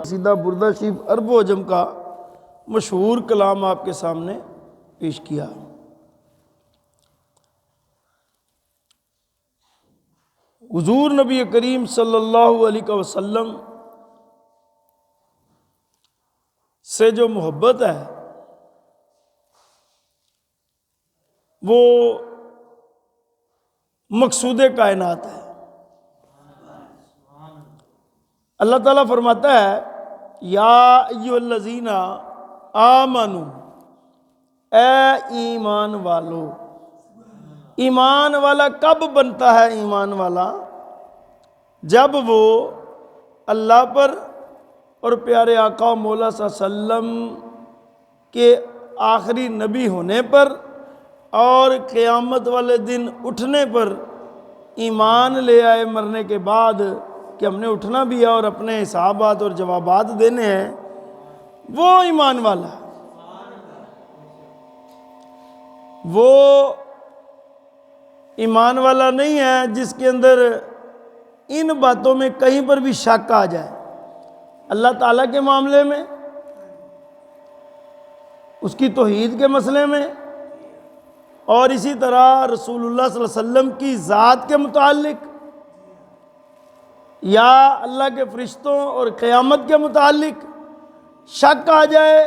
سیدھا بردہ شریف عرب و عجم کا مشہور کلام آپ کے سامنے پیش کیا۔ حضور نبی کریم صلی اللہ علیہ وسلم سے جو محبت ہے وہ مقصود کائنات ہے۔ اللہ تعالیٰ فرماتا ہے یا ایھا الذین آمنو، اے ایمان والو۔ ایمان والا کب بنتا ہے؟ ایمان والا جب وہ اللہ پر اور پیارے آقا مولا صلی اللہ علیہ وسلم کے آخری نبی ہونے پر اور قیامت والے دن اٹھنے پر ایمان لے آئے، مرنے کے بعد کہ ہم نے اٹھنا بھی ہے اور اپنے حسابات اور جوابات دینے ہیں، وہ ایمان والا۔ وہ ایمان والا نہیں ہے جس کے اندر ان باتوں میں کہیں پر بھی شک آ جائے، اللہ تعالیٰ کے معاملے میں، اس کی توحید کے مسئلے میں، اور اسی طرح رسول اللہ صلی اللہ علیہ وسلم کی ذات کے متعلق، یا اللہ کے فرشتوں اور قیامت کے متعلق شک آ جائے،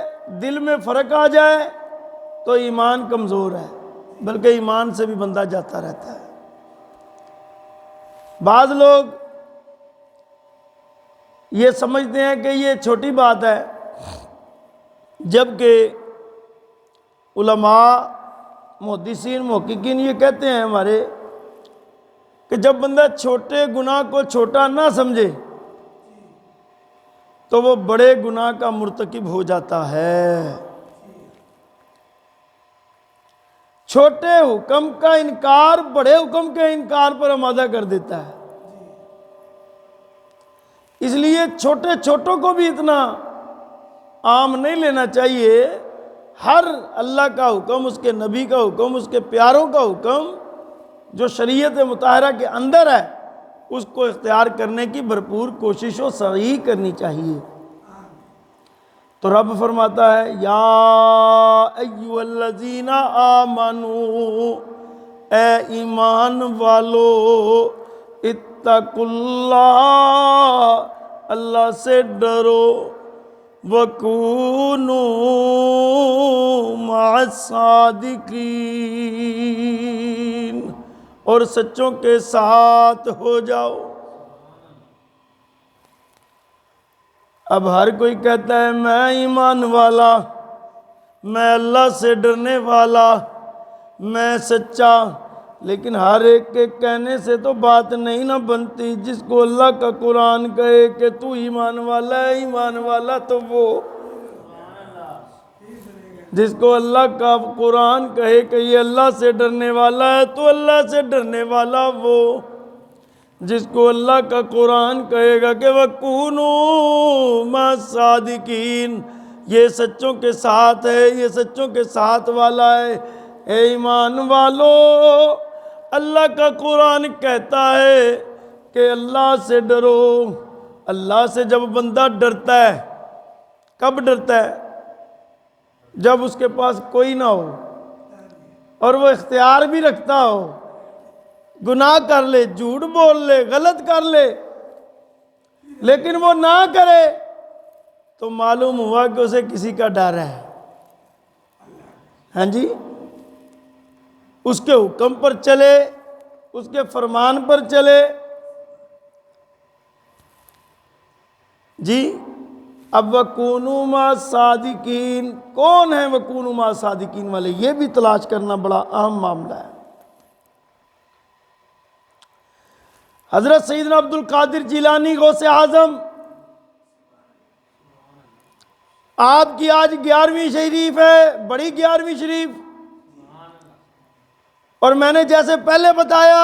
دل میں فرق آ جائے تو ایمان کمزور ہے، بلکہ ایمان سے بھی بندہ جاتا رہتا ہے۔ بعض لوگ یہ سمجھتے ہیں کہ یہ چھوٹی بات ہے، جبکہ علماء محدثین محققین یہ کہتے ہیں ہمارے کہ جب بندہ چھوٹے گناہ کو چھوٹا نہ سمجھے تو وہ بڑے گناہ کا مرتکب ہو جاتا ہے۔ چھوٹے حکم کا انکار بڑے حکم کے انکار پر آمادہ کر دیتا ہے۔ اس لیے چھوٹے چھوٹوں کو بھی اتنا عام نہیں لینا چاہیے۔ ہر اللہ کا حکم، اس کے نبی کا حکم، اس کے پیاروں کا حکم جو شریعت مطہرہ کے اندر ہے، اس کو اختیار کرنے کی بھرپور کوشش و سعی کرنی چاہیے۔ تو رب فرماتا ہے یا ایھا الذین آمنو، اے ایمان والو، اتقوا اللہ، اللہ سے ڈرو، وَكُونُوا مَعَ الصَّادِقِينَ، اور سچوں کے ساتھ ہو جاؤ۔ اب ہر کوئی کہتا ہے میں ایمان والا، میں اللہ سے ڈرنے والا، میں سچا، لیکن ہر ایک کے کہنے سے تو بات نہیں نہ بنتی۔ جس کو اللہ کا قرآن کہے کہ تو ایمان والا ہے، ایمان والا تو وہ، جس کو اللہ کا قرآن کہے کہ یہ اللہ سے ڈرنے والا ہے تو اللہ سے ڈرنے والا وہ، جس کو اللہ کا قرآن کہے گا کہ وَكُونُوا مَعَ الصَّادِقِينَ، یہ سچوں کے ساتھ ہے، یہ سچوں کے ساتھ والا ہے۔ اے ایمان والو، اللہ کا قرآن کہتا ہے کہ اللہ سے ڈرو۔ اللہ سے جب بندہ ڈرتا ہے، کب ڈرتا ہے؟ جب اس کے پاس کوئی نہ ہو اور وہ اختیار بھی رکھتا ہو، گناہ کر لے، جھوٹ بول لے، غلط کر لے، لیکن وہ نہ کرے تو معلوم ہوا کہ اسے کسی کا ڈر ہے۔ ہاں جی، اس کے حکم پر چلے، اس کے فرمان پر چلے۔ جی اب وَكُونُوا مَعَ الصَّادِقِينَ، کون ہیں وَكُونُوا مَعَ الصَّادِقِينَ والے؟ یہ بھی تلاش کرنا بڑا اہم معاملہ ہے۔ حضرت سیدنا عبد القادر جیلانی غوث اعظم، آپ کی آج 11ویں شریف ہے، بڑی 11ویں شریف، اور میں نے جیسے پہلے بتایا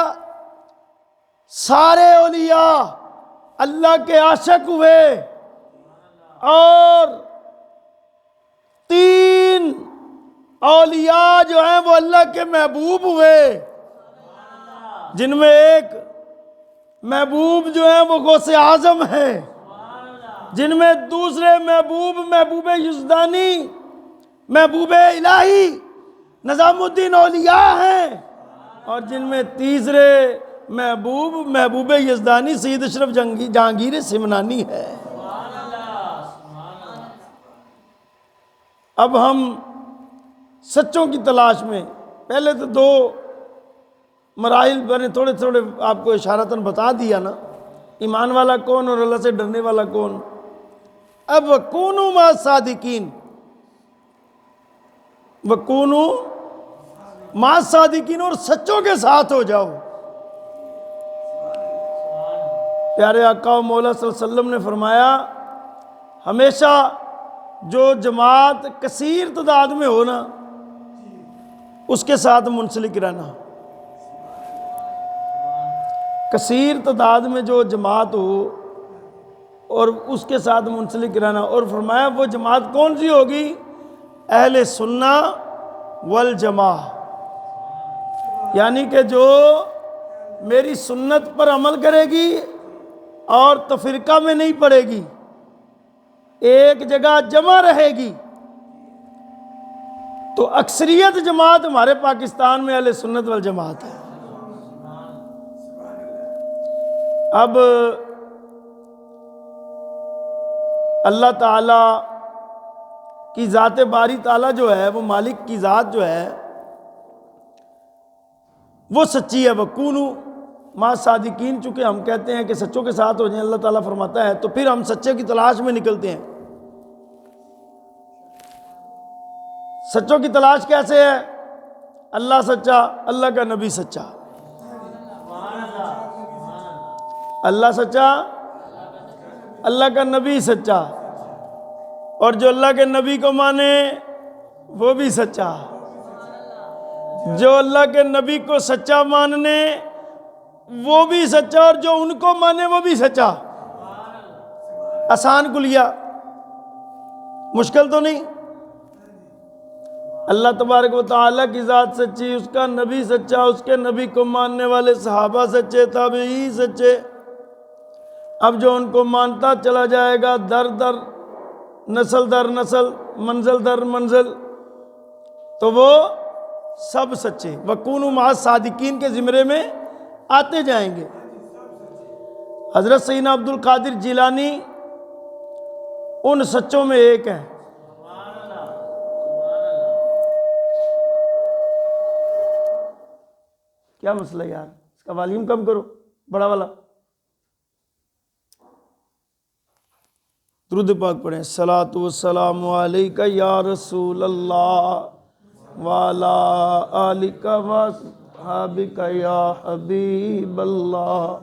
سارے اولیاء اللہ کے عاشق ہوئے اور 3 اولیاء جو ہیں وہ اللہ کے محبوب ہوئے، جن میں ایک محبوب جو ہیں وہ غوث اعظم ہے، جن میں دوسرے محبوب محبوب یزدانی، محبوب الہی نظام الدین اولیاء ہیں، اور جن میں تیسرے محبوب محبوب یزدانی سید اشرف جہانگیر سمنانی ہے۔ اب ہم سچوں کی تلاش میں، پہلے تو دو مراحل میں نے تھوڑے تھوڑے آپ کو اشارتاً بتا دیا نا، ایمان والا کون اور اللہ سے ڈرنے والا کون۔ اب وَكُونُوا مَعَ الصَّادِقِينَ، وَكُونُوا مَعَ الصَّادِقِينَ، اور سچوں کے ساتھ ہو جاؤ۔ پیارے آقا و مولا صلی اللہ علیہ وسلم نے فرمایا ہمیشہ جو جماعت کثیر تعداد میں ہو نا اس کے ساتھ منسلک رہنا۔ کثیر تعداد میں جو جماعت ہو اور اس کے ساتھ منسلک رہنا، اور فرمایا وہ جماعت کون سی ہوگی؟ اہل سنہ والجماع، یعنی کہ جو میری سنت پر عمل کرے گی اور تفرقہ میں نہیں پڑے گی، ایک جگہ جمع رہے گی۔ تو اکثریت جماعت ہمارے پاکستان میں اہل سنت والجماعت ہے۔ اب اللہ تعالیٰ کی ذات باری تعالیٰ جو ہے، وہ مالک کی ذات جو ہے وہ سچی ہے۔ وَكُونُوا مَعَ الصَّادِقِينَ، چونکہ ہم کہتے ہیں کہ سچوں کے ساتھ ہو جائیں، اللہ تعالیٰ فرماتا ہے، تو پھر ہم سچے کی تلاش میں نکلتے ہیں۔ سچوں کی تلاش کیسے ہے؟ اللہ سچا، اللہ کا نبی سچا، اللہ سچا، اللہ کا نبی سچا، اور جو اللہ کے نبی کو مانے وہ بھی سچا، جو اللہ کے نبی کو سچا ماننے وہ بھی سچا، اور جو ان کو مانے وہ بھی سچا۔ آسان کلیہ، مشکل تو نہیں۔ اللہ تبارک و تعالیٰ کی ذات سچی، اس کا نبی سچا، اس کے نبی کو ماننے والے صحابہ سچے، تابعین سچے۔ اب جو ان کو مانتا چلا جائے گا در در، نسل در نسل، منزل در منزل، تو وہ سب سچے وَكُونُوا مَعَ الصَّادِقِينَ کے زمرے میں آتے جائیں گے۔ حضرت سیدنا عبد القادر جیلانی ان سچوں میں ایک ہیں۔ کیا مسئلہ ہے یار؟ اس کا والیوم کم کرو، بڑا والا۔ درود پاک پڑھیں۔ الصلاۃ والسلام علیکہ یا رسول اللہ وعلی آلک واصحابک یا حبیب اللہ۔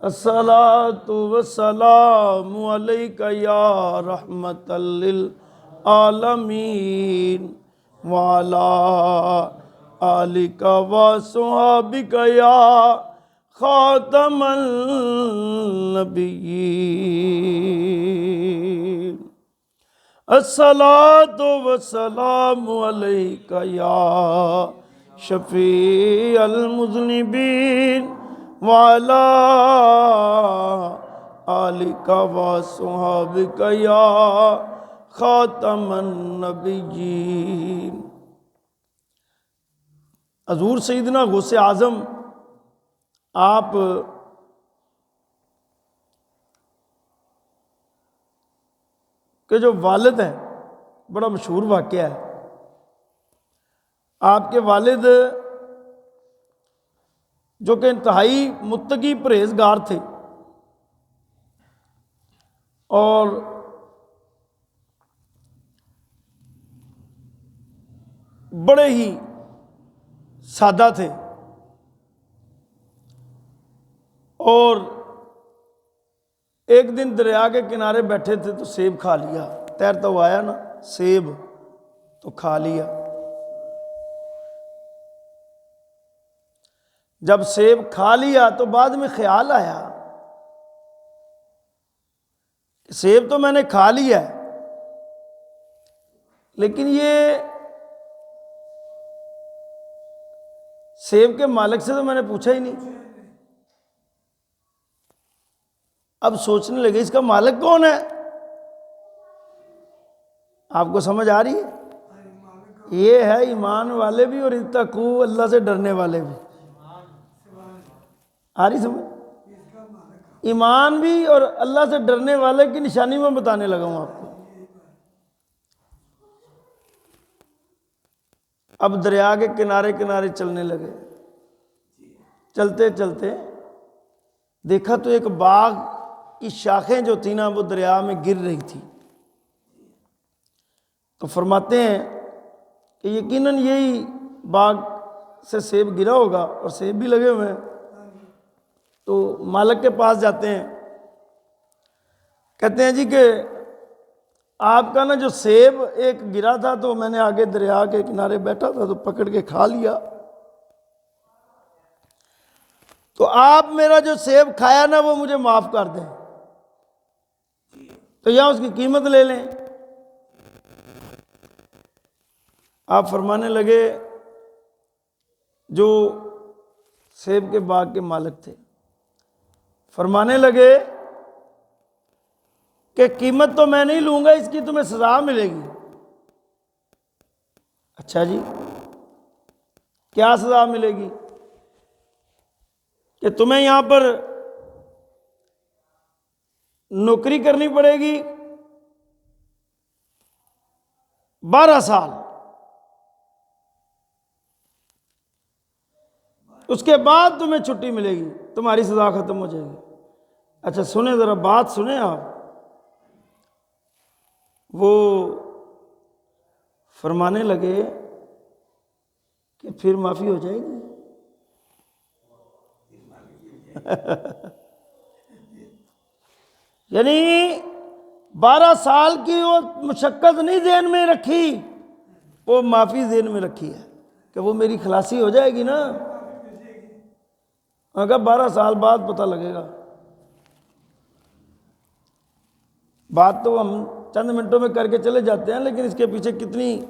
الصلاۃ والسلام علیکہ یا رحمت للعالمین وعلی آلک واصحابک یا خاتم النبیین۔ الصلاۃ والسلام علیکہ یا شفیع المذنبین وعلی آلک واصحابک یا خاتم النبیین۔ حضور سیدنا غوث اعظم آپ کے جو والد ہیں، بڑا مشہور واقعہ ہے۔ آپ کے والد جو کہ انتہائی متقی پرہیزگار تھے اور بڑے ہی سادہ تھے، اور ایک دن دریا کے کنارے بیٹھے تھے تو سیب کھا لیا، تیرتا ہوا آیا نا سیب تو کھا لیا۔ جب سیب کھا لیا تو بعد میں خیال آیا کہ سیب تو میں نے کھا لیا ہے، لیکن یہ سیب کے مالک سے تو میں نے پوچھا ہی نہیں۔ اب سوچنے لگے اس کا مالک کون ہے؟ آپ کو سمجھ آ رہی ہے؟ یہ ہے ایمان والے بھی اور اتقو اللہ سے ڈرنے والے بھی. آ رہی سمجھ؟ ایمان بھی اور اللہ سے ڈرنے والے کی نشانی میں بتانے لگا ہوں آپ کو. اب دریا کے کنارے کنارے چلنے لگے. چلتے چلتے دیکھا تو ایک باغ کی شاخیں جو تھی نا وہ دریا میں گر رہی تھی. تو فرماتے ہیں کہ یقیناً یہی باغ سے سیب گرا ہوگا اور سیب بھی لگے ہوئے ہیں. تو مالک کے پاس جاتے ہیں, کہتے ہیں جی کہ آپ کا نا جو سیب ایک گرا تھا تو میں نے آگے دریا کے کنارے بیٹھا تھا تو پکڑ کے کھا لیا, تو آپ میرا جو سیب کھایا نا وہ مجھے معاف کر دیں, تو یا اس کی قیمت لے لیں. آپ فرمانے لگے جو سیب کے باغ کے مالک تھے, فرمانے لگے کہ قیمت تو میں نہیں لوں گا, اس کی تمہیں سزا ملے گی. اچھا جی کیا سزا ملے گی؟ کہ تمہیں یہاں پر نوکری کرنی پڑے گی 12 سال, اس کے بعد تمہیں چھٹی ملے گی, تمہاری سزا ختم ہو جائے گی. اچھا سنیں ذرا بات سنیں آپ. وہ فرمانے لگے کہ پھر معافی ہو جائے گی. یعنی 12 سال کی وہ مشقت نہیں ذہن میں رکھی, وہ معافی ذہن میں رکھی ہے کہ وہ میری خلاصی ہو جائے گی نا. اگر 12 سال بعد پتہ لگے گا. بات تو ہم چند منٹوں میں کر کے چلے جاتے ہیں, لیکن اس کے پیچھے کتنی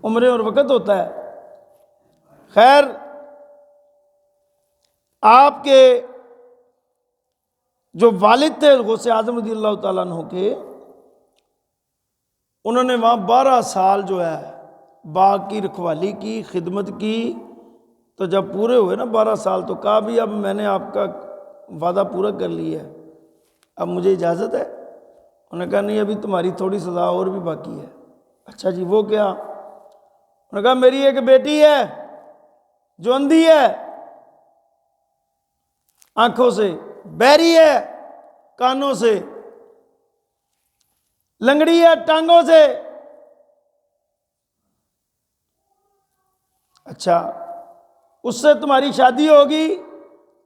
عمریں اور وقت ہوتا ہے. خیر آپ کے جو والد تھے غوث اعظم رضی اللہ تعالیٰ عنہ کے, انہوں نے وہاں 12 سال جو ہے باغ کی رکھوالی کی, خدمت کی. تو جب پورے ہوئے نا 12 سال تو کہا بھی اب میں نے آپ کا وعدہ پورا کر لیا ہے, اب مجھے اجازت ہے. انہوں نے کہا نہیں ابھی تمہاری تھوڑی سزا اور بھی باقی ہے. اچھا جی وہ کیا؟ انہوں نے کہا میری ایک بیٹی ہے جو اندھی ہے آنکھوں سے, بہری ہے کانوں سے, لنگڑی ہے ٹانگوں سے. اچھا اس سے تمہاری شادی ہوگی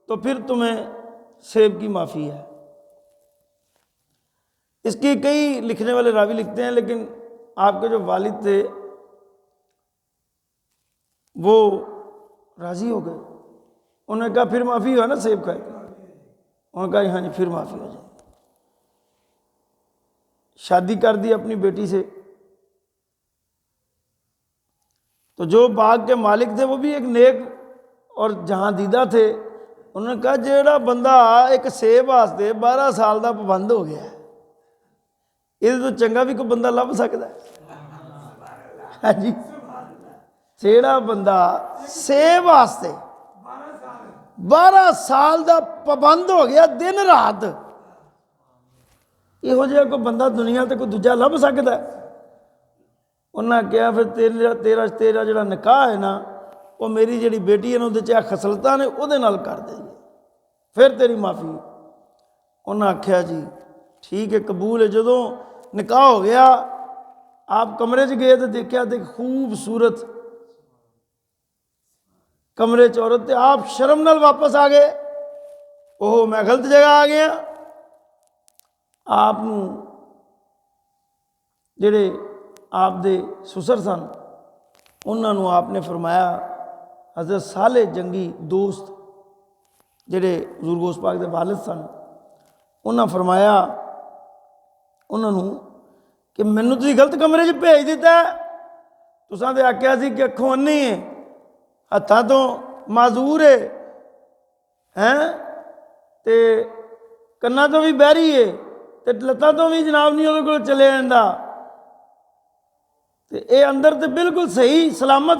تو پھر تمہیں سیب کی معافی ہے. اس کی کئی لکھنے والے راوی لکھتے ہیں, لیکن آپ کے جو والد تھے وہ راضی ہو گئے. انہوں نے کہا پھر معافی ہوا نا سیب کھائے. انہوں نے کہا ہاں جی پھر معافی ہو جائے. شادی کر دی اپنی بیٹی سے. تو جو باغ کے مالک تھے وہ بھی ایک نیک اور جہاں دیدہ تھے. انہوں نے کہا جیڑا بندہ ایک سیب واسطے 12 سال دا پابند ہو گیا ہے, یہ تو چنگا بھی کوئی بندہ لب سکتا ہے. ہاں جی جیڑا بندہ سیب واسطے 12 سال دا پابند ہو گیا دن رات, یہو جہا کوئی بندہ دنیا تے کوئی دوجا لب سکتا ہے؟ انہاں کہا پھر تیرا جڑا نکاح ہے نا وہ میری جڑی بیٹی ہے نا وہ خصلتاں نے وہ کر دے گی, پھر تیری معافی. انہاں آکھیا جی ٹھیک ہے قبول ہے. جدوں نکاح ہو گیا آپ کمرے چ گئے تو دیکھا تو خوبصورت کمرے چ عورت, تے آپ شرم نال واپس آ گئے. اوہ میں غلط جگہ آ گیا. آپ جڑے آپ دے سسر سن انہوں نے آپ نے فرمایا, حضرت صالح جنگی دوست جڑے حضور غوث پاک دے والد سن, انہوں نے فرمایا انہوں نے کہ مینوں تسی غلط کمرے چ بھیج دیتا ہے. تساں تے آکھیا سی کہ اکھوں انی ہے ہتھاں تو معذور ہے, تے ਕੰਨਾਂ ਤੋਂ ਵੀ ਬਹਿਰੀ ਏ ਤੇ ਲੱਤਾਂ ਤੋਂ ਵੀ ਜਨਾਬ ਨਹੀਂ ਉਹਦੇ ਕੋਲ ਚਲੇ ਜਾਂਦਾ। ਤੇ ਇਹ ਅੰਦਰ ਤੇ ਬਿਲਕੁਲ ਸਹੀ ਸਲਾਮਤ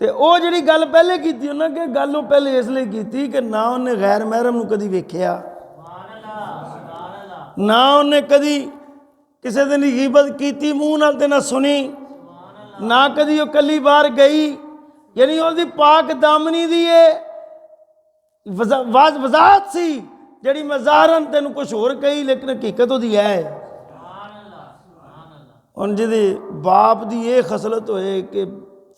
ਤੇ ਉਹ ਜਿਹੜੀ ਗੱਲ ਪਹਿਲੇ ਕੀਤੀ ਉਹਨਾਂ ਕਿ ਗੱਲ ਉਹ ਪਹਿਲੇ ਇਸ ਲਈ ਕੀਤੀ ਕਿ ਨਾ ਉਹਨੇ ਗੈਰ ਮਹਿਰਮ ਨੂੰ ਕਦੀ ਵੇਖਿਆ, ਨਾ ਉਹਨੇ ਕਦੀ ਕਿਸੇ ਦੀ ਗੀਬਤ ਕੀਤੀ ਮੂੰਹ ਨਾਲ ਤੇ ਨਾ ਸੁਣੀ, ਨਾ ਕਦੀ ਉਹ ਕੱਲੀ ਬਾਹਰ ਗਈ। ਯਾਨੀ ਉਹਦੀ ਪਾਕ ਦਾਮਨੀ ਦੀ ਇਹ ਵਜ਼ਾਹਤ ਸੀ ਜਿਹੜੀ ਮੈਂ ਜ਼ਾਹਰਨ ਤੈਨੂੰ ਕੁਛ ਹੋਰ ਕਹੀ ਲੇਕਿਨ ਹਕੀਕਤ ਉਹਦੀ ਹੈ। ਹੁਣ ਜਿਹਦੇ ਬਾਪ ਦੀ ਇਹ ਖਸਲਤ ਹੋਏ ਕਿ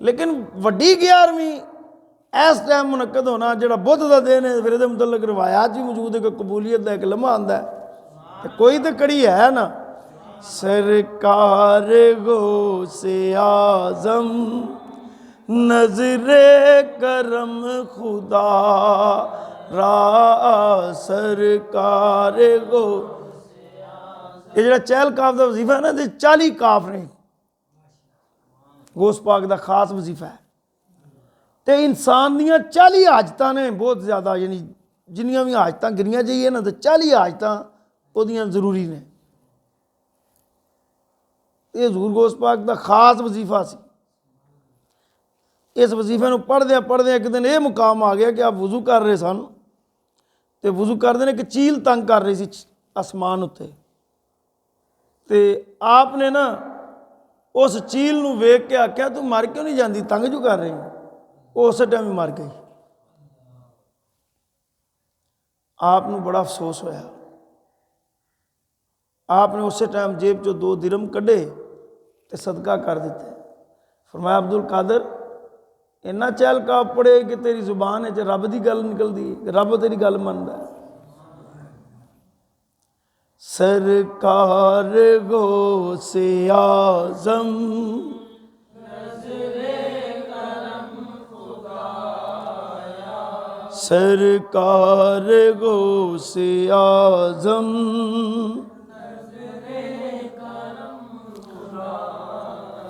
لیکن وڈی 11ویں اس ٹائم منعقد ہونا جڑا بدھ دا دن ہے، پھر یہ متعلق روایات بھی موجود ہے کہ قبولیت کا ایک لمحہ آتا ہے، کوئی تو کڑی ہے نا۔ سرکار غوث اعظم نظر کرم خدا را، سرکار غوث، یہ جڑا چہل کاف دا وظیفہ ہے نا، یہ 40 کاف نے، غوث پاک دا خاص وظیفہ ہے، تے انسان دیاں 40 حاجتاں نے بہت زیادہ، یعنی جنیاں بھی حاجتاں گنیاں چاہیے نا، تو 40 حاجتاں وہ دیاں ضروری نے۔ یہ حضور غوث پاک دا خاص وظیفہ سی۔ اس وظیفے نو پڑھدے ایک دن یہ مقام آ گیا کہ آپ وضو کر رہے سن، تے وضو کردے نے کہ چیل تنگ کر رہی سی آسمان اتنے، تے آپ نے نا اس چیل نو ویکھ کے آکھیا تو مر کیوں نہیں جاندی، تنگ جو کر رہی، وہ اس ٹائم ہی مر گئی۔ آپ نو بڑا افسوس ہویا، آپ نے اسی ٹائم جیب چو 2 درم کڈے تے صدقہ کر دیتے، فرمایا عبد القادر اینا چہل کاف پڑے کہ تیری زبان ہے رب دی گل نکل دی، رب تیری گل مندا ہے۔ سرکار غوث اعظم سرکار غوث اعظم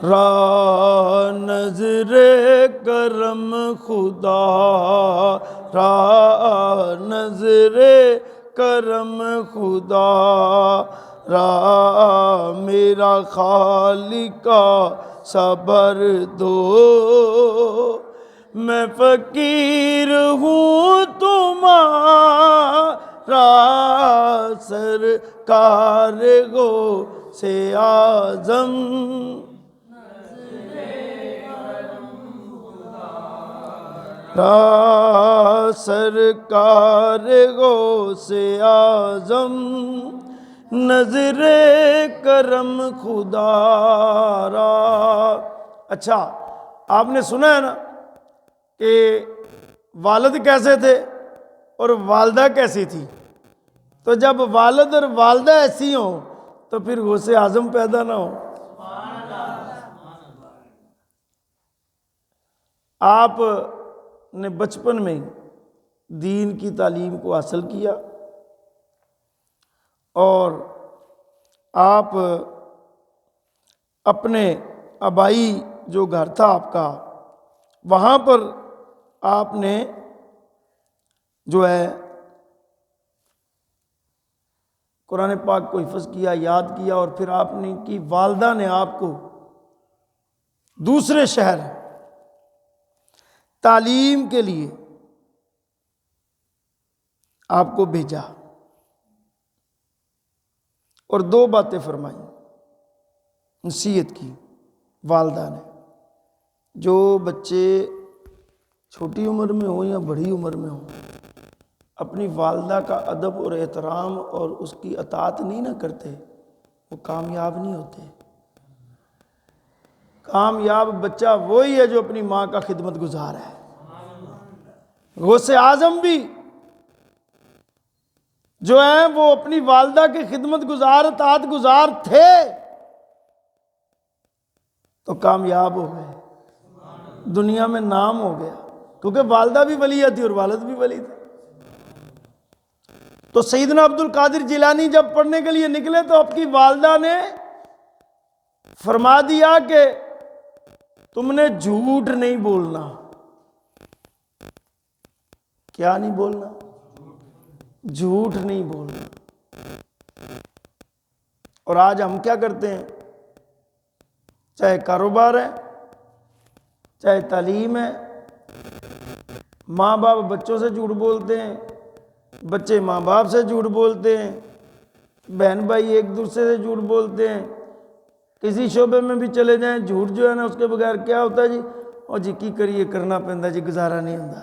را، نظر کرم خدا را، نظر کرم خدا را، میرا خالقہ صبر دو، میں فقیر ہوں تمہارا، سرکار غوث اعظم را، سرکار غوث اعظم نظر کرم خدا را۔ اچھا آپ نے سنا ہے نا کہ والد کیسے تھے اور والدہ کیسی تھی، تو جب والد اور والدہ ایسی ہوں تو پھر غوث اعظم پیدا نہ ہو۔ آپ نے بچپن میں دین کی تعلیم کو حاصل کیا اور آپ اپنے آبائی جو گھر تھا آپ کا، وہاں پر آپ نے جو ہے قرآن پاک کو حفظ کیا، یاد کیا، اور پھر آپ نے کی والدہ نے آپ کو دوسرے شہر تعلیم کے لیے آپ کو بھیجا اور 2 باتیں فرمائیں، نصیحت کی والدہ نے، جو بچے چھوٹی عمر میں ہوں یا بڑی عمر میں ہوں، اپنی والدہ کا ادب اور احترام اور اس کی اطاعت نہیں نہ کرتے، وہ کامیاب نہیں ہوتے۔ کامیاب بچہ وہی ہے جو اپنی ماں کا خدمت گزار ہے۔ غوث اعظم بھی جو ہیں وہ اپنی والدہ کی خدمت گزار، اطاعت گزار تھے تو کامیاب ہو گئے، دنیا میں نام ہو گیا، کیونکہ والدہ بھی ولیہ تھی اور والد بھی ولی تھا۔ تو سیدنا عبد القادر جیلانی جب پڑھنے کے لیے نکلے تو آپ کی والدہ نے فرما دیا کہ تم نے جھوٹ نہیں بولنا۔ کیا نہیں بولنا؟ جھوٹ نہیں بولنا۔ اور آج ہم کیا کرتے ہیں؟ چاہے کاروبار ہے، چاہے تعلیم ہے، ماں باپ بچوں سے جھوٹ بولتے ہیں، بچے ماں باپ سے جھوٹ بولتے ہیں، بہن بھائی ایک دوسرے سے جھوٹ بولتے ہیں، کسی شعبے میں بھی چلے جائیں جھوٹ جو ہے نا اس کے بغیر کیا ہوتا ہے جی، اور جی کی کریے کرنا پہنتا جی، گزارا نہیں ہوتا۔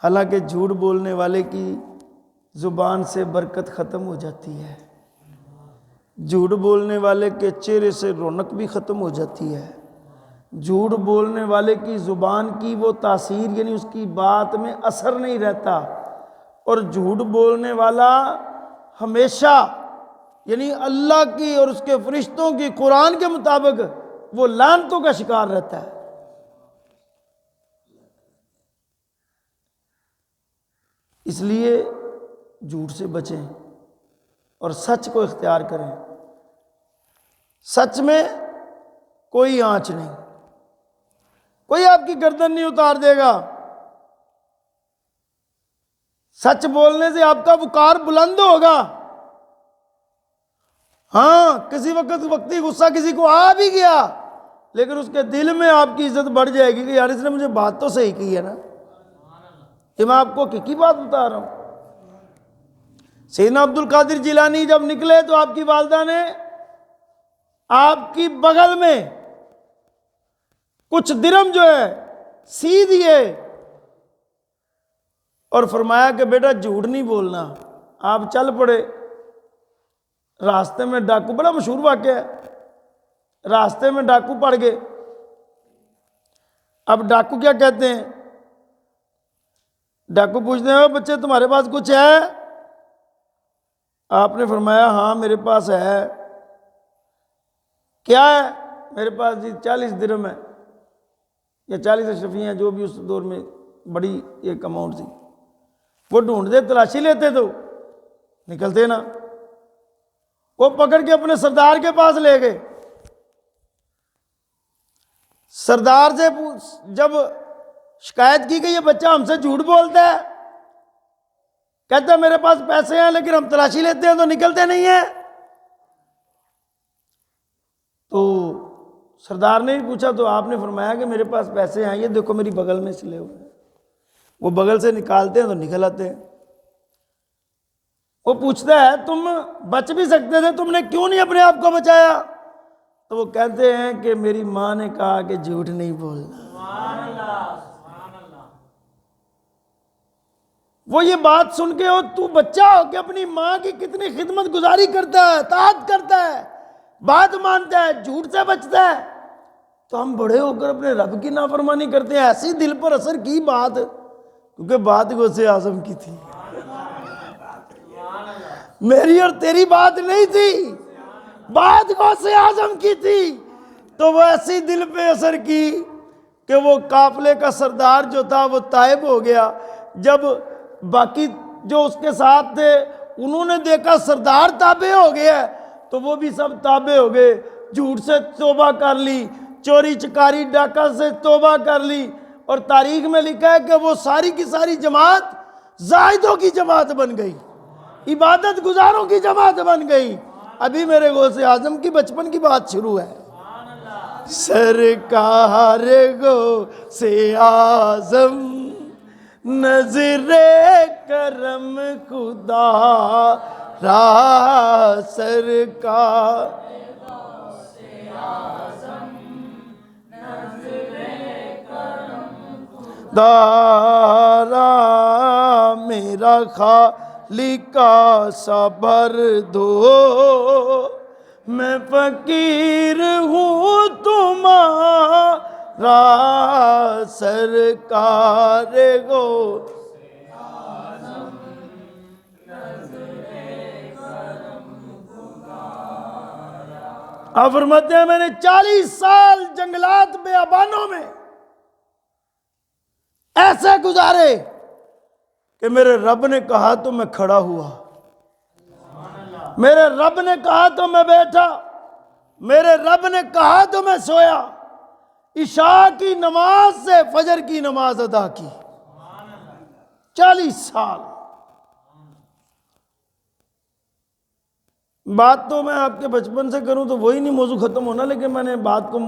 حالانکہ جھوٹ بولنے والے کی زبان سے برکت ختم ہو جاتی ہے، جھوٹ بولنے والے کے چہرے سے رونق بھی ختم ہو جاتی ہے، جھوٹ بولنے والے کی زبان کی وہ تاثیر یعنی اس کی بات میں اثر نہیں رہتا، اور جھوٹ بولنے والا ہمیشہ یعنی اللہ کی اور اس کے فرشتوں کی قرآن کے مطابق وہ لعنتوں کا شکار رہتا ہے۔ اس لیے جھوٹ سے بچیں اور سچ کو اختیار کریں۔ سچ میں کوئی آنچ نہیں، کوئی آپ کی گردن نہیں اتار دے گا۔ سچ بولنے سے آپ کا وقار بلند ہوگا۔ ہاں کسی وقتی غصہ کسی کو آ بھی گیا، لیکن اس کے دل میں آپ کی عزت بڑھ جائے گی کہ یار اس نے مجھے بات تو صحیح کی ہے نا، کہ میں آپ کو کی بات بتا رہا ہوں۔ سیدنا عبد القادر جیلانی جب نکلے تو آپ کی والدہ نے آپ کی بغل میں کچھ درم جو ہے سی دیے اور فرمایا کہ بیٹا جھوٹ نہیں بولنا۔ آپ چل پڑے، راستے میں ڈاکو، بڑا مشہور واقعہ ہے، راستے میں ڈاکو پڑ گئے۔ اب ڈاکو کیا کہتے ہیں؟ ڈاکو پوچھتے ہیں بچے تمہارے پاس کچھ ہے؟ آپ نے فرمایا ہاں میرے پاس ہے۔ کیا ہے؟ میرے پاس جی 40 درم ہے یا 40 اشرفیاں، جو بھی اس دور میں بڑی ایک اماؤنٹ تھی۔ وہ ڈھونڈتے تلاشی لیتے تو نکلتے نا، وہ پکڑ کے اپنے سردار کے پاس لے گئے۔ سردار سے جب شکایت کی کہ یہ بچہ ہم سے جھوٹ بولتا ہے، کہتا ہے میرے پاس پیسے ہیں لیکن ہم تلاشی لیتے ہیں تو نکلتے نہیں ہیں۔ تو سردار نے بھی پوچھا تو آپ نے فرمایا کہ میرے پاس پیسے ہیں، یہ دیکھو میری بغل میں سلے ہوئے ہیں۔ وہ بغل سے نکالتے ہیں تو نکل آتے ہیں۔ وہ پوچھتا ہے تم بچ بھی سکتے تھے، تم نے کیوں نہیں اپنے آپ کو بچایا؟ تو وہ کہتے ہیں کہ میری ماں نے کہا کہ جھوٹ نہیں بولنا۔ وہ یہ بات سن کے تو بچہ ہو کہ اپنی ماں کی کتنی خدمت گزاری کرتا ہے، اطاعت کرتا ہے، بات مانتا ہے، جھوٹ سے بچتا ہے، تو ہم بڑے ہو کر اپنے رب کی نافرمانی کرتے ہیں۔ ایسی دل پر اثر کی بات، کیونکہ بات غوث اعظم کی تھی، میری اور تیری بات نہیں تھی، بات غوث اعظم کی تھی۔ تو وہ ایسی دل پہ اثر کی کہ وہ قافلے کا سردار جو تھا وہ تائب ہو گیا۔ جب باقی جو اس کے ساتھ تھے انہوں نے دیکھا سردار تابع ہو گیا تو وہ بھی سب تابع ہو گئے، جھوٹ سے توبہ کر لی، چوری چکاری ڈاکہ سے توبہ کر لی، اور تاریخ میں لکھا ہے کہ وہ ساری کی ساری جماعت زاہدوں کی جماعت بن گئی، عبادت گزاروں کی جماعت بن گئی۔ ابھی میرے غوث اعظم کی بچپن کی بات شروع ہے۔ سرکار غوث اعظم نظر کرم خدا را، سرکار دارا میرا خالق کا صبر دو، میں فقیر ہوں تمہارا، سرکار گو۔ آپ فرماتے ہیں میں نے 40 سال جنگلات بیابانوں میں ایسے گزارے کہ میرے رب نے کہا تو میں کھڑا ہوا، میرے رب نے کہا تو میں بیٹھا، میرے رب نے کہا تو میں سویا، عشاء کی نماز سے فجر کی نماز ادا کی۔ 40 سال۔ بات تو میں آپ کے بچپن سے کروں تو وہی نہیں موضوع ختم ہونا، لیکن میں نے بات کو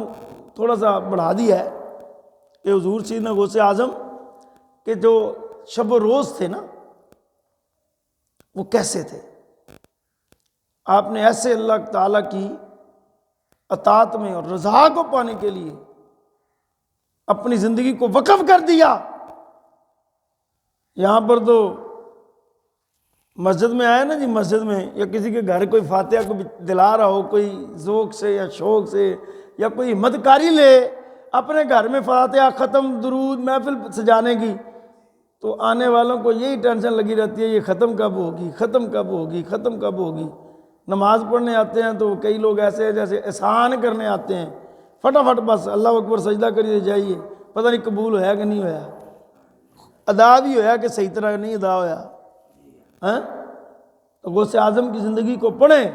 تھوڑا سا بڑھا دیا ہے کہ حضور سیدنا غوث اعظم کہ جو شب و روز تھے نا وہ کیسے تھے۔ آپ نے ایسے اللہ تعالیٰ کی اطاعت میں اور رضا کو پانے کے لیے اپنی زندگی کو وقف کر دیا۔ یہاں پر تو مسجد میں آئے نا جی، مسجد میں یا کسی کے گھر کوئی فاتحہ کو دلا رہا ہو، کوئی ذوق سے یا شوق سے یا کوئی ہمت کاری لے، اپنے گھر میں فاتحہ ختم، درود، محفل سجانے کی، تو آنے والوں کو یہی ٹینشن لگی رہتی ہے، یہ ختم کب ہوگی، ختم کب ہوگی، ختم کب ہوگی۔ نماز پڑھنے آتے ہیں تو کئی لوگ ایسے ہیں جیسے احسان کرنے آتے ہیں، فٹافٹ بس اللہ اکبر سجدہ کریے جائیے، پتہ نہیں قبول ہوا کہ نہیں ہوا، ادا بھی ہوا کہ صحیح طرح نہیں ادا ہوا۔ ہاں تو غوث اعظم کی زندگی کو پڑھیں،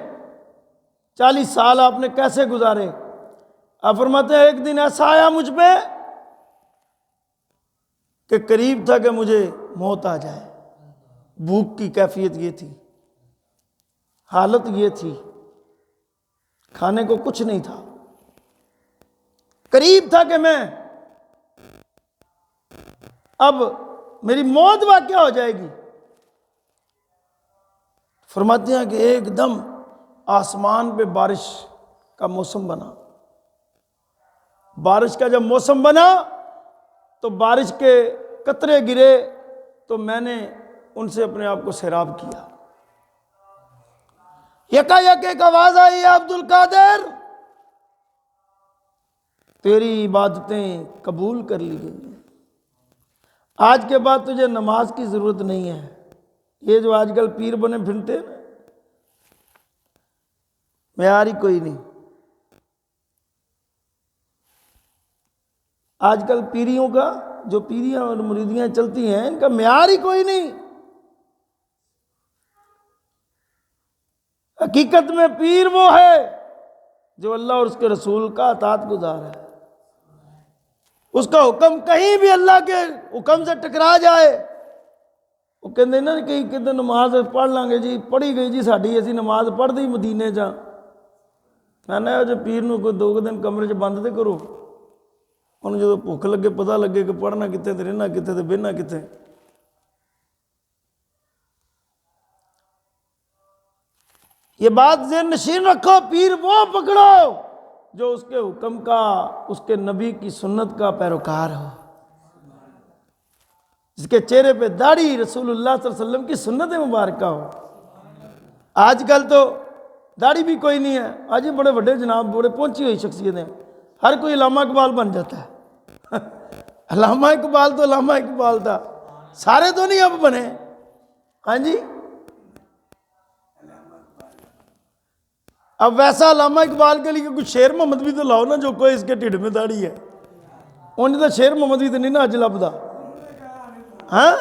40 سال آپ نے کیسے گزارے۔ آپ فرماتے ہیں ایک دن ایسا آیا مجھ پہ کہ قریب تھا کہ مجھے موت آ جائے، بھوک کی کیفیت یہ تھی، حالت یہ تھی، کھانے کو کچھ نہیں تھا، قریب تھا کہ میں اب میری موت واقع ہو جائے گی۔ فرماتے ہیں کہ ایک دم آسمان پہ بارش کا موسم بنا، بارش کا جب موسم بنا تو بارش کے قطرے گرے تو میں نے ان سے اپنے آپ کو سیراب کیا۔ یکا یک ایک آواز آئی، عبد القادر تیری عبادتیں قبول کر لی گئی، آج کے بعد تجھے نماز کی ضرورت نہیں ہے۔ یہ جو آج کل پیر بنے پھرتے ہیں معیار ہی کوئی نہیں، آج کل پیریوں کا جو پیریاں اور مریدیاں چلتی ہیں ان کا معیار ہی کوئی نہیں۔ حقیقت میں پیر وہ ہے جو اللہ اور اس کے رسول کا اطاعت گزار ہے، اس کا حکم کہیں بھی اللہ کے حکم سے ٹکرا جائے وہ کہتے نا کہ کہتے نماز پڑھ لیں گے جی، پڑھی گئی جی ساڈی، اسی نماز پڑھ دی مدینے جا، میں نے جو پیر نو کوئی 2 دن کمرے چ بند تے کرو، انہوں جو بھوک لگے پتہ لگے کہ پڑھنا کتے تے رہنا کتے تے بہنا کتے۔ یہ بات ذہن نشین رکھو، پیر وہ پکڑو جو اس کے حکم کا، اس کے نبی کی سنت کا پیروکار ہو، جس کے چہرے پہ داڑھی رسول اللہ صلی اللہ علیہ وسلم کی سنت مبارکہ ہو۔ آج کل تو داڑھی بھی کوئی نہیں ہے، آج بڑے بڑے جناب، بڑے پہنچی ہوئی شخصیتیں، ہر کوئی علامہ اقبال بن جاتا ہے۔ علامہ اقبال تو علامہ اقبال تھا، سارے تو نہیں اب بنے۔ ہاں جی، اب ویسا علامہ اقبال کے لیے کچھ شیر محمد بھی تو لاؤ نا، جو کوئی اس کے ٹھڈ میں داڑھی ہے، انہیں تو شیر محمد بھی تو نہیں نا اج لبدا۔ ہاں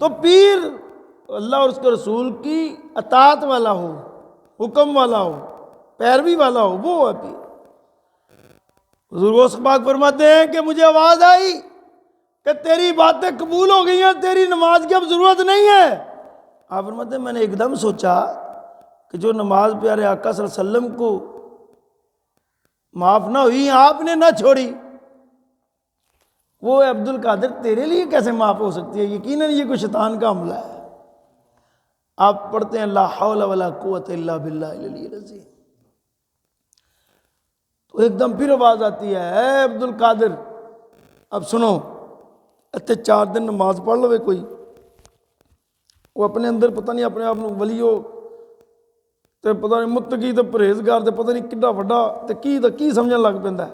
تو پیر اللہ اور اس کے رسول کی اطاعت والا ہو، حکم والا ہو، پیروی والا ہو، وہ ہے پیر۔ حضور غوث پاک فرماتے ہیں کہ مجھے آواز آئی کہ تیری باتیں قبول ہو گئی ہیں، تیری نماز کی اب ضرورت نہیں ہے۔ آپ فرماتے ہیں میں نے ایک دم سوچا کہ جو نماز پیارے آقا صلی اللہ علیہ وسلم کو معاف نہ ہوئی، آپ نے نہ چھوڑی، وہ عبد القادر تیرے لیے کیسے معاف ہو سکتی ہے؟ یقیناً یہ کوئی شیطان کا حملہ ہے۔ آپ پڑھتے ہیں لا حول ولا قوت الا باللہ العلی العظیم، تو ایک دم پھر آواز آتی ہے، اے عبد القادر اب سنو، اتنے 4 دن نماز پڑھ لو کوئی، وہ اپنے اندر پتہ نہیں اپنے آپ ولیو تے پتہ نہیں متقی تے پرہیزگار تے پتہ نہیں کڈا وڈا تے کی سمجھن لگ پیندا ہے۔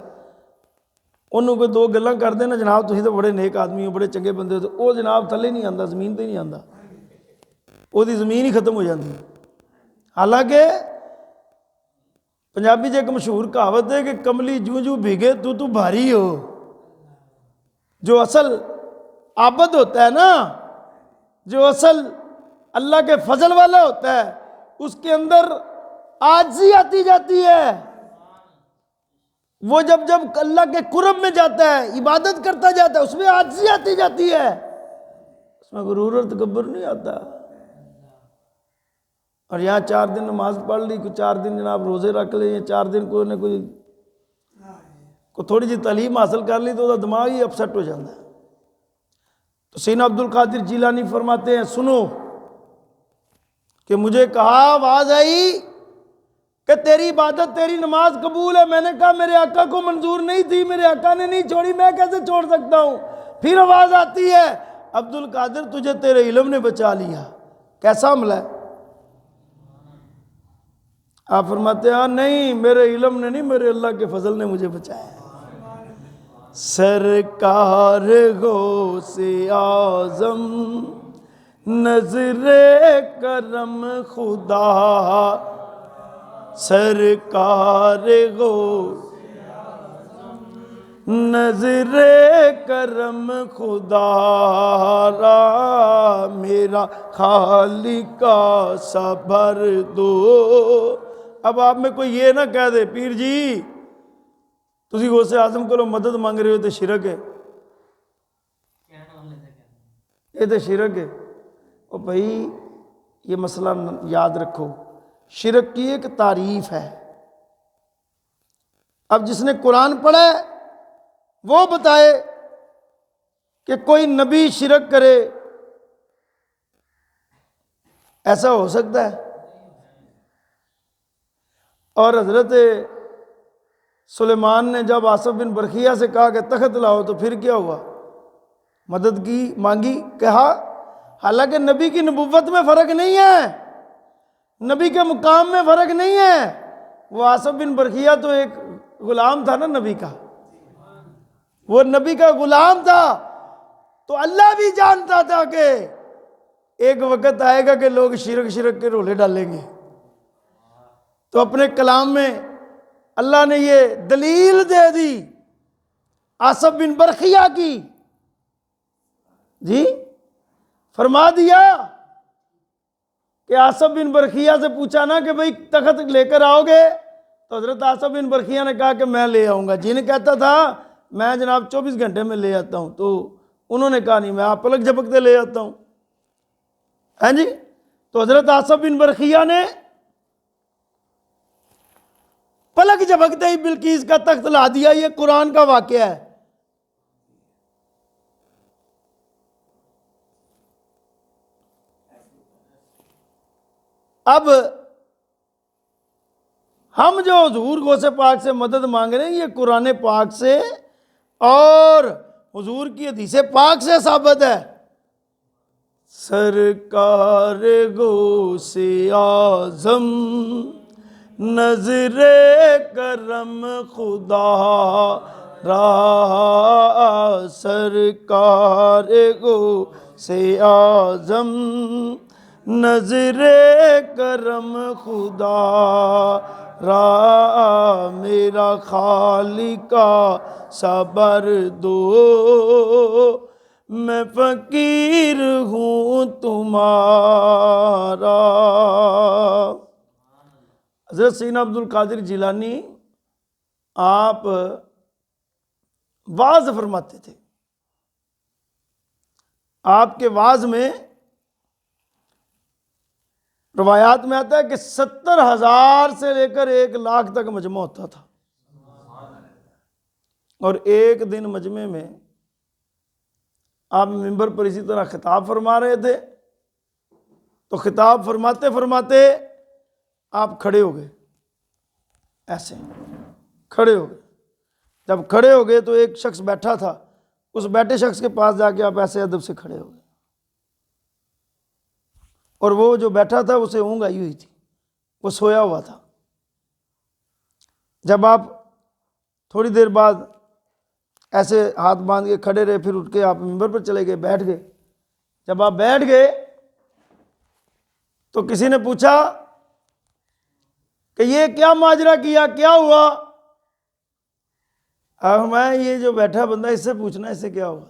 انہوں کوئی 2 گلاں کر دینا، جناب تسی تو بڑے نیک آدمی ہو، بڑے چنگے بندے ہو، تو وہ جناب تھلے نہیں آندا، زمین تے نہیں آندا، وہ دی زمین ہی ختم ہو جاتی ہے۔ حالانکہ پنجابی ایک مشہور کہاوت ہے کہ کملی جوں جوں بھیگے تو بھاری ہو۔ جو اصل عابد ہوتا ہے نا، جو اصل اللہ کے فضل والا ہوتا ہے، اس کے اندر عاجزی آتی جاتی ہے۔ وہ جب اللہ کے قرب میں جاتا ہے، عبادت کرتا جاتا ہے، اس میں عاجزی آتی جاتی ہے، اس میں غرور اور تکبر نہیں آتا۔ اور یہاں 4 دن نماز پڑھ لی، کوئی 4 دن جناب روزے رکھ لے، 4 دن کوئی نہ کوئی تھوڑی جی تعلیم حاصل کر لی تو دماغ ہی اپسٹ ہو جاتا ہے۔ تو سیدنا عبد القادر جیلانی فرماتے ہیں سنو کہ مجھے کہا، آواز آئی کہ تیری عبادت، تیری نماز قبول ہے۔ میں نے کہا میرے آقا کو منظور نہیں تھی، میرے آقا نے نہیں چھوڑی، میں کیسے چھوڑ سکتا ہوں؟ پھر آواز آتی ہے، عبد القادر تجھے تیرے علم نے بچا لیا۔ کیسا عملہ ہے؟ آپ فرماتے ہیں نہیں، میرے علم نے نہیں، میرے اللہ کے فضل نے مجھے بچایا۔ سرکار غوث اعظم نظر کرم خدا، سرکار غوث نظر کرم خدا را میرا خالق کا صبر دو۔ اب آپ میں کوئی یہ نہ کہہ دے پیر جی تسی غوث اعظم کو مدد مانگ رہے ہو تو شرک ہے، یہ تو شرک ہے۔ اور بھائی یہ مسئلہ یاد رکھو، شرک کی ایک تعریف ہے۔ اب جس نے قرآن پڑھا ہے وہ بتائے کہ کوئی نبی شرک کرے، ایسا ہو سکتا ہے؟ اور حضرت سلیمان نے جب آصف بن برخیہ سے کہا کہ تخت لاؤ تو پھر کیا ہوا؟ مدد کی، مانگی، کہا، حالانکہ نبی کی نبوت میں فرق نہیں ہے، نبی کے مقام میں فرق نہیں ہے۔ وہ آصف بن برخیہ تو ایک غلام تھا نا نبی کا، وہ نبی کا غلام تھا، تو اللہ بھی جانتا تھا کہ ایک وقت آئے گا کہ لوگ شرک کے رولے ڈالیں گے، تو اپنے کلام میں اللہ نے یہ دلیل دے دی آصف بن برخیہ کی، جی فرما دیا کہ آصف بن برخیہ سے پوچھا نا کہ بھئی تخت لے کر آؤ گے؟ تو حضرت آصف بن برخیہ نے کہا کہ میں لے آؤں گا۔ جن کہتا تھا میں جناب 24 گھنٹے میں لے آتا ہوں، تو انہوں نے کہا نہیں میں آپ پلک جھپکتے لے آتا ہوں، ہاں جی۔ تو حضرت آصف بن برخیہ نے پلک جھپکتے ہی بلقیس کا تخت لا دیا۔ یہ قرآن کا واقعہ ہے۔ اب ہم جو حضور غوث پاک سے مدد مانگ رہے ہیں یہ قرآن پاک سے اور حضور کی حدیث پاک سے ثابت ہے۔ سرکار غوث اعظم نظر کرم خدا را، سرکار غوث اعظم نظر کرم خدا را میرا خالق کا صبر دو، میں فقیر ہوں تمہارا۔ حضرت سیدنا عبد القادر جیلانی آپ وعظ فرماتے تھے۔ آپ کے وعظ میں روایات میں آتا ہے کہ 70,000 سے لے کر 1,00,000 تک مجمع ہوتا تھا، اور ایک دن مجمع میں آپ ممبر پر اسی طرح خطاب فرما رہے تھے، تو خطاب فرماتے فرماتے آپ کھڑے ہو گئے، ایسے کھڑے ہو گئے۔ جب کھڑے ہو گئے تو ایک شخص بیٹھا تھا، اس بیٹھے شخص کے پاس جا کے آپ ایسے ادب سے کھڑے ہو گئے، اور وہ جو بیٹھا تھا اسے اونگ آئی ہوئی تھی، وہ سویا ہوا تھا۔ جب آپ تھوڑی دیر بعد ایسے ہاتھ باندھ کے کھڑے رہے، پھر اٹھ کے آپ ممبر پر چلے گئے، بیٹھ گئے۔ جب آپ بیٹھ گئے تو کسی نے پوچھا کہ یہ کیا ماجرا کیا، کیا ہوا؟ اب میں یہ جو بیٹھا بندہ اس سے پوچھنا اس سے کیا ہوا،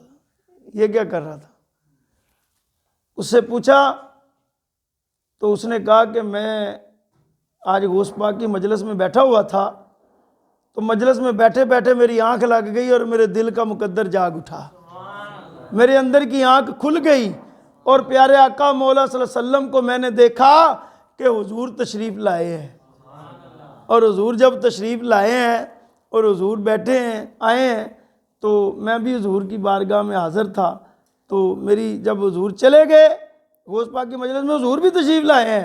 یہ کیا کر رہا تھا؟ اس سے پوچھا تو اس نے کہا کہ میں آج غوث پاک کی مجلس میں بیٹھا ہوا تھا، تو مجلس میں بیٹھے بیٹھے میری آنکھ لگ گئی اور میرے دل کا مقدر جاگ اٹھا، میرے اندر کی آنکھ کھل گئی، اور پیارے آقا مولا صلی اللہ علیہ وسلم کو میں نے دیکھا کہ حضور تشریف لائے ہیں، اور حضور جب تشریف لائے ہیں اور حضور بیٹھے ہیں، آئے ہیں، تو میں بھی حضور کی بارگاہ میں حاضر تھا۔ تو میری جب حضور چلے گئے غوث پاک کی مجلس میں، حضور بھی تشریف لائے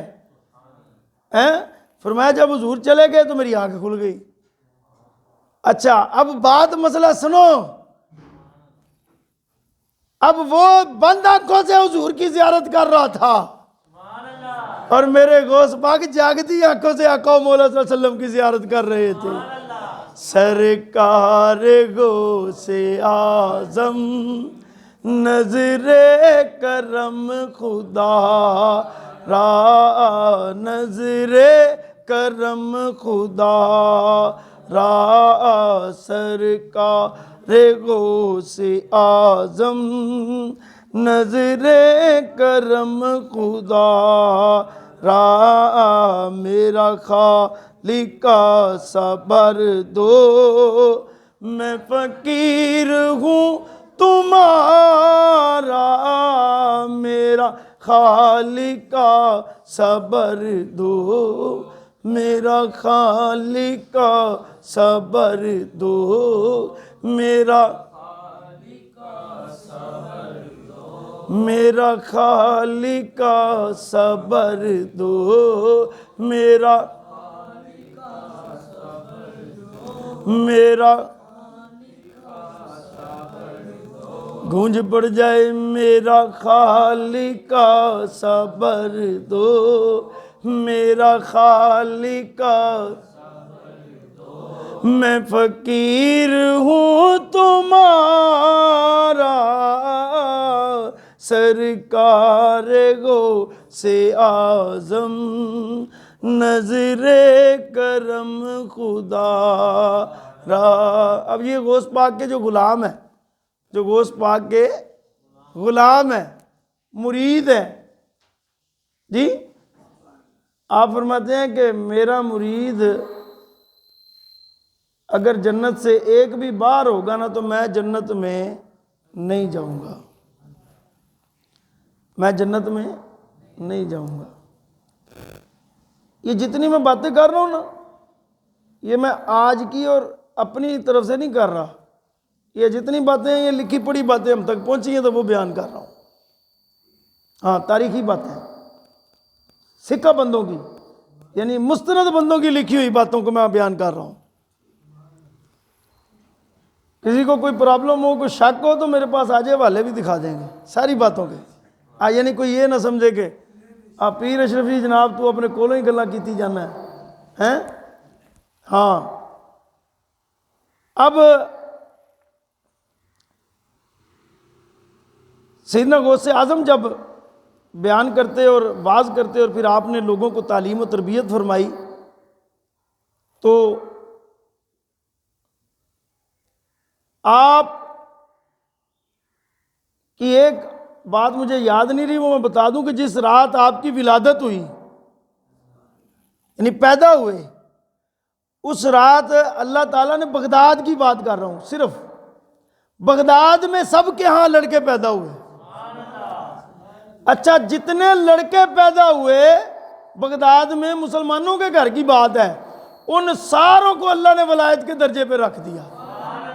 ہیں، فرمایا جب حضور چلے گئے تو میری آنکھ کھل گئی۔ اچھا اب بات مسئلہ سنو، اب وہ بند آنکھوں سے حضور کی زیارت کر رہا تھا، اور میرے غوث پاک جاگتی آنکھوں سے آقا مولا صلی اللہ علیہ وسلم کی زیارت کر رہے تھے۔ سرکار غوث اعظم نظر کرم خدا را، نظر کرم خدا را، سرکار غوث اعظم نظر کرم خدا را، میرا خالق کا صبر دو، میں فقیر ہوں تمہارا، میرا خالق کا صبر دو، میرا خالق کا صبر دو، میرا خالق کا صبر دو، میرا گونج پڑ جائے، میرا خالق کا صبر دو، میرا خالق کا، میں فقیر ہوں تمہارا، سرکار غوث اعظم نظر کرم خدا را۔ اب یہ غوث پاک کے جو غلام ہیں، جو غوث پاک کے غلام ہیں، مرید ہیں، جی آپ فرماتے ہیں کہ میرا مرید اگر جنت سے ایک بھی بار ہوگا نا تو میں جنت میں نہیں جاؤں گا، میں جنت میں نہیں جاؤں گا۔ یہ جتنی میں باتیں کر رہا ہوں نا، یہ میں آج کی اور اپنی طرف سے نہیں کر رہا، یہ جتنی باتیں ہیں یہ لکھی پڑھی باتیں ہم تک پہنچی ہیں تو وہ بیان کر رہا ہوں۔ ہاں تاریخی باتیں، سکہ بندوں کی، یعنی مستند بندوں کی لکھی ہوئی باتوں کو میں بیان کر رہا ہوں۔ کسی کو کوئی پرابلم ہو، کوئی شک ہو تو میرے پاس آ جائے، والے بھی دکھا دیں گے ساری باتوں کے۔ یعنی کوئی یہ نہ سمجھے کہ آپ پیر اشرفی جناب تو اپنے کولوں ہی گلا کیتی جانا ہے۔ ہاں اب سیدنا غوث اعظم جب بیان کرتے اور واعظ کرتے اور پھر آپ نے لوگوں کو تعلیم و تربیت فرمائی، تو آپ کی ایک بات مجھے یاد نہیں رہی، وہ میں بتا دوں کہ جس رات آپ کی ولادت ہوئی، یعنی پیدا ہوئے، اس رات اللہ تعالیٰ نے بغداد کی بات کر رہا ہوں، صرف بغداد میں سب کے ہاں لڑکے پیدا ہوئے۔ اچھا جتنے لڑکے پیدا ہوئے بغداد میں مسلمانوں کے گھر کی بات ہے، ان ساروں کو اللہ نے ولایت کے درجے پہ رکھ دیا۔